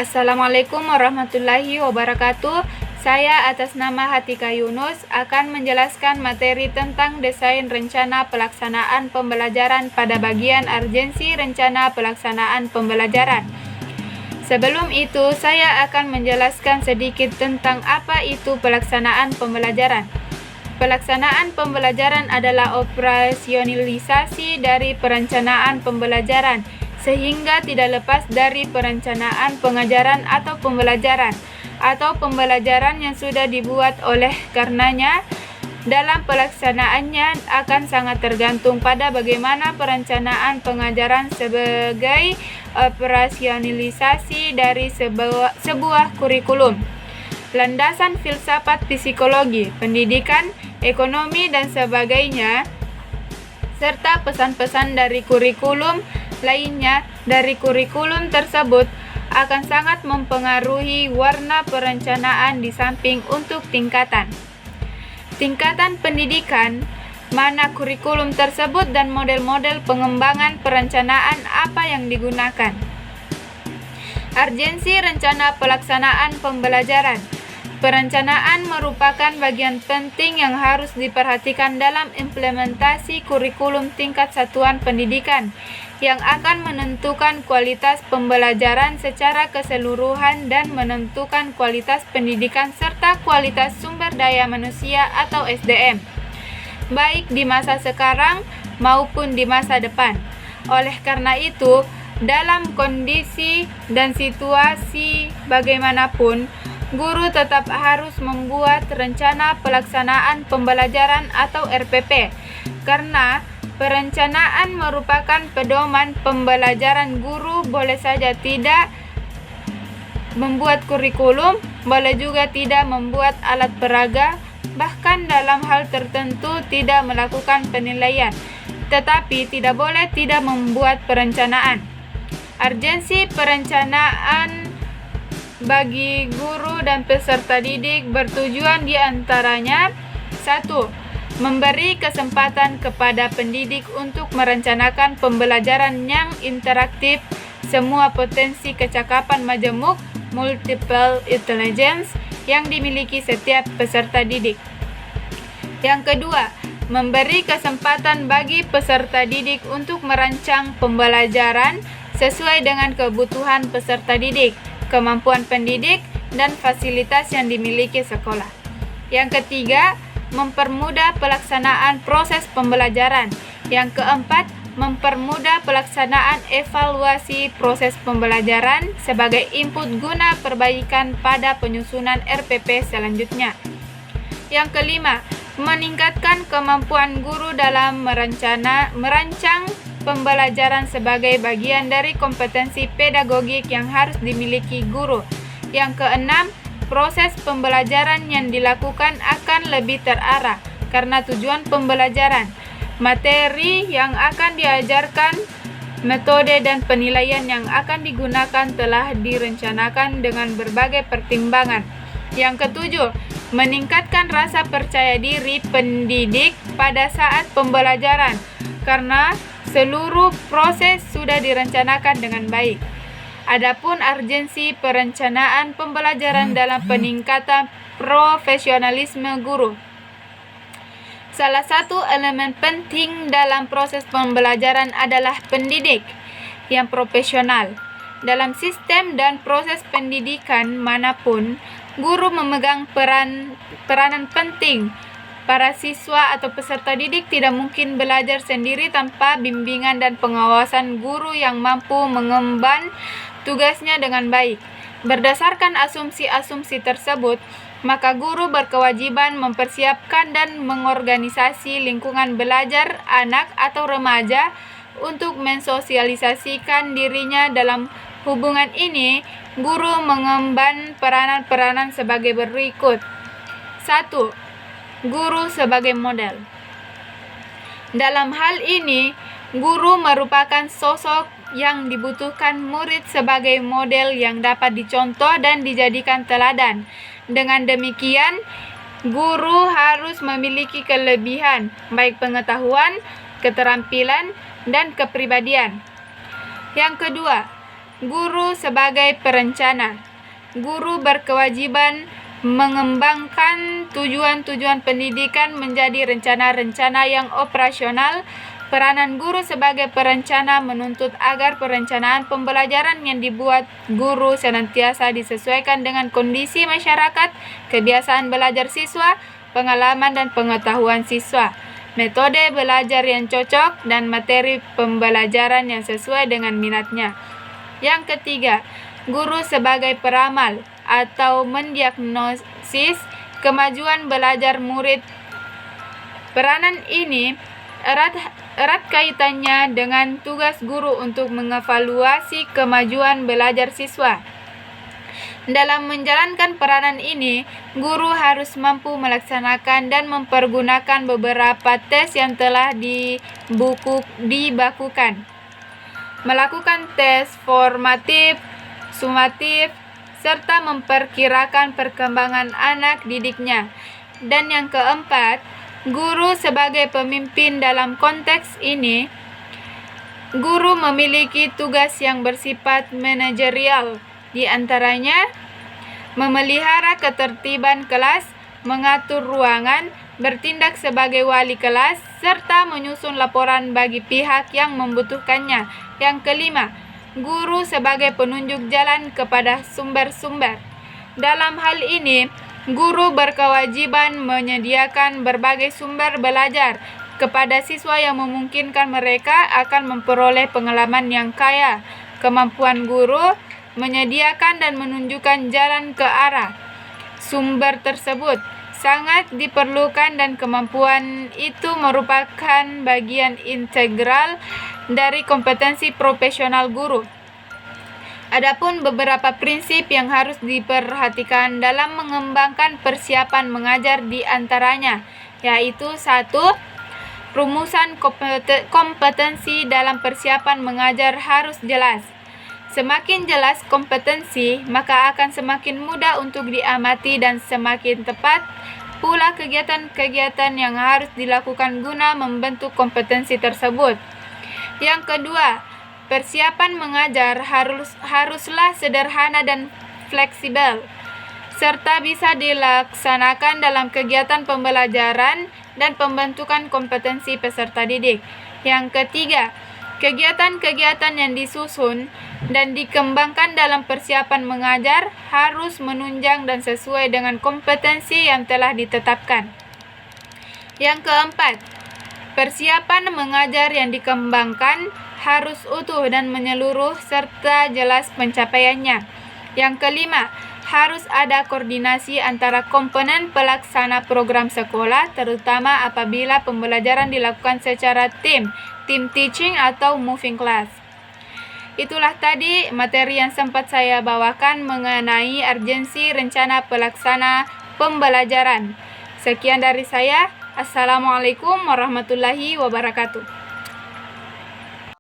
Assalamualaikum warahmatullahi wabarakatuh. Saya atas nama Hatika Yunus akan menjelaskan materi tentang desain rencana pelaksanaan pembelajaran pada bagian urgensi rencana pelaksanaan pembelajaran. Sebelum itu, saya akan menjelaskan sedikit tentang apa itu pelaksanaan pembelajaran. Pelaksanaan pembelajaran adalah operasionalisasi dari perencanaan pembelajaran, sehingga tidak lepas dari perencanaan pengajaran atau pembelajaran, atau pembelajaran yang sudah dibuat. Oleh karenanya, dalam pelaksanaannya akan sangat tergantung pada bagaimana perencanaan pengajaran sebagai operasionalisasi dari sebuah kurikulum. Landasan filsafat psikologi, pendidikan, ekonomi, dan sebagainya, serta pesan-pesan dari kurikulum lainnya dari kurikulum tersebut akan sangat mempengaruhi warna perencanaan di samping untuk tingkatan pendidikan, mana kurikulum tersebut dan model-model pengembangan perencanaan apa yang digunakan. Urgensi rencana pelaksanaan pembelajaran. Perencanaan merupakan bagian penting yang harus diperhatikan dalam implementasi kurikulum tingkat satuan pendidikan yang akan menentukan kualitas pembelajaran secara keseluruhan dan menentukan kualitas pendidikan serta kualitas sumber daya manusia atau SDM, baik di masa sekarang maupun di masa depan. Oleh karena itu, dalam kondisi dan situasi bagaimanapun, guru tetap harus membuat rencana pelaksanaan pembelajaran atau RPP, karena perencanaan merupakan pedoman pembelajaran. Guru boleh saja tidak membuat kurikulum, boleh juga tidak membuat alat peraga, bahkan dalam hal tertentu tidak melakukan penilaian, tetapi tidak boleh tidak membuat perencanaan. Urgensi perencanaan bagi guru dan peserta didik bertujuan diantaranya: 1. Memberi kesempatan kepada pendidik untuk merencanakan pembelajaran yang interaktif, semua potensi kecakapan majemuk, multiple intelligence yang dimiliki setiap peserta didik. Yang kedua, memberi kesempatan bagi peserta didik untuk merancang pembelajaran sesuai dengan kebutuhan peserta didik, kemampuan pendidik, dan fasilitas yang dimiliki sekolah. Yang ketiga, mempermudah pelaksanaan proses pembelajaran. Yang keempat, mempermudah pelaksanaan evaluasi proses pembelajaran sebagai input guna perbaikan pada penyusunan RPP selanjutnya. Yang kelima, meningkatkan kemampuan guru dalam merancang pembelajaran sebagai bagian dari kompetensi pedagogik yang harus dimiliki guru. Yang keenam, proses pembelajaran yang dilakukan akan lebih terarah karena tujuan pembelajaran, materi yang akan diajarkan, metode dan penilaian yang akan digunakan telah direncanakan dengan berbagai pertimbangan. Yang ketujuh, meningkatkan rasa percaya diri pendidik pada saat pembelajaran karena seluruh proses sudah direncanakan dengan baik. Adapun urgensi perencanaan pembelajaran dalam peningkatan profesionalisme guru. Salah satu elemen penting dalam proses pembelajaran adalah pendidik yang profesional. Dalam sistem dan proses pendidikan manapun, guru memegang peranan penting. Para siswa atau peserta didik tidak mungkin belajar sendiri tanpa bimbingan dan pengawasan guru yang mampu mengemban tugasnya dengan baik. Berdasarkan asumsi-asumsi tersebut, maka guru berkewajiban mempersiapkan dan mengorganisasi lingkungan belajar anak atau remaja untuk mensosialisasikan dirinya dalam hubungan ini. Guru mengemban peranan-peranan sebagai berikut. 1. Guru sebagai model. Dalam hal ini, guru merupakan sosok yang dibutuhkan murid sebagai model yang dapat dicontoh dan dijadikan teladan. Dengan demikian, guru harus memiliki kelebihan, baik pengetahuan, keterampilan, dan kepribadian. Yang kedua, Guru sebagai perencana. Guru berkewajiban mengembangkan tujuan-tujuan pendidikan menjadi rencana-rencana yang operasional. Peranan guru sebagai perencana menuntut agar perencanaan pembelajaran yang dibuat guru senantiasa disesuaikan dengan kondisi masyarakat, kebiasaan belajar siswa, pengalaman dan pengetahuan siswa, metode belajar yang cocok, dan materi pembelajaran yang sesuai dengan minatnya. Yang ketiga, guru sebagai peramal atau mendiagnosis kemajuan belajar murid. Peranan ini erat kaitannya dengan tugas guru untuk mengevaluasi kemajuan belajar siswa. Dalam menjalankan peranan ini, guru harus mampu melaksanakan dan mempergunakan beberapa tes yang telah dibakukan, melakukan tes formatif, sumatif, serta memperkirakan perkembangan anak didiknya. Dan yang keempat, guru sebagai pemimpin. Dalam konteks ini, guru memiliki tugas yang bersifat manajerial, di antaranya memelihara ketertiban kelas, mengatur ruangan, bertindak sebagai wali kelas, serta menyusun laporan bagi pihak yang membutuhkannya. Yang kelima, guru sebagai penunjuk jalan kepada sumber-sumber. Dalam hal ini, guru berkewajiban menyediakan berbagai sumber belajar kepada siswa yang memungkinkan mereka akan memperoleh pengalaman yang kaya. Kemampuan guru menyediakan dan menunjukkan jalan ke arah sumber tersebut sangat diperlukan, dan kemampuan itu merupakan bagian integral dari kompetensi profesional guru. Adapun beberapa prinsip yang harus diperhatikan dalam mengembangkan persiapan mengajar di antaranya, yaitu 1. Rumusan kompetensi dalam persiapan mengajar harus jelas. Semakin jelas kompetensi, maka akan semakin mudah untuk diamati dan semakin tepat pula kegiatan-kegiatan yang harus dilakukan guna membentuk kompetensi tersebut. Yang kedua, persiapan mengajar haruslah sederhana dan fleksibel, serta bisa dilaksanakan dalam kegiatan pembelajaran dan pembentukan kompetensi peserta didik. Yang ketiga, kegiatan-kegiatan yang disusun dan dikembangkan dalam persiapan mengajar harus menunjang dan sesuai dengan kompetensi yang telah ditetapkan. Yang keempat, persiapan mengajar yang dikembangkan harus utuh dan menyeluruh serta jelas pencapaiannya. Yang kelima, harus ada koordinasi antara komponen pelaksana program sekolah, terutama apabila pembelajaran dilakukan secara team teaching atau moving class. Itulah tadi materi yang sempat saya bawakan mengenai urgensi rencana pelaksana pembelajaran. Sekian dari saya. Assalamualaikum warahmatullahi wabarakatuh.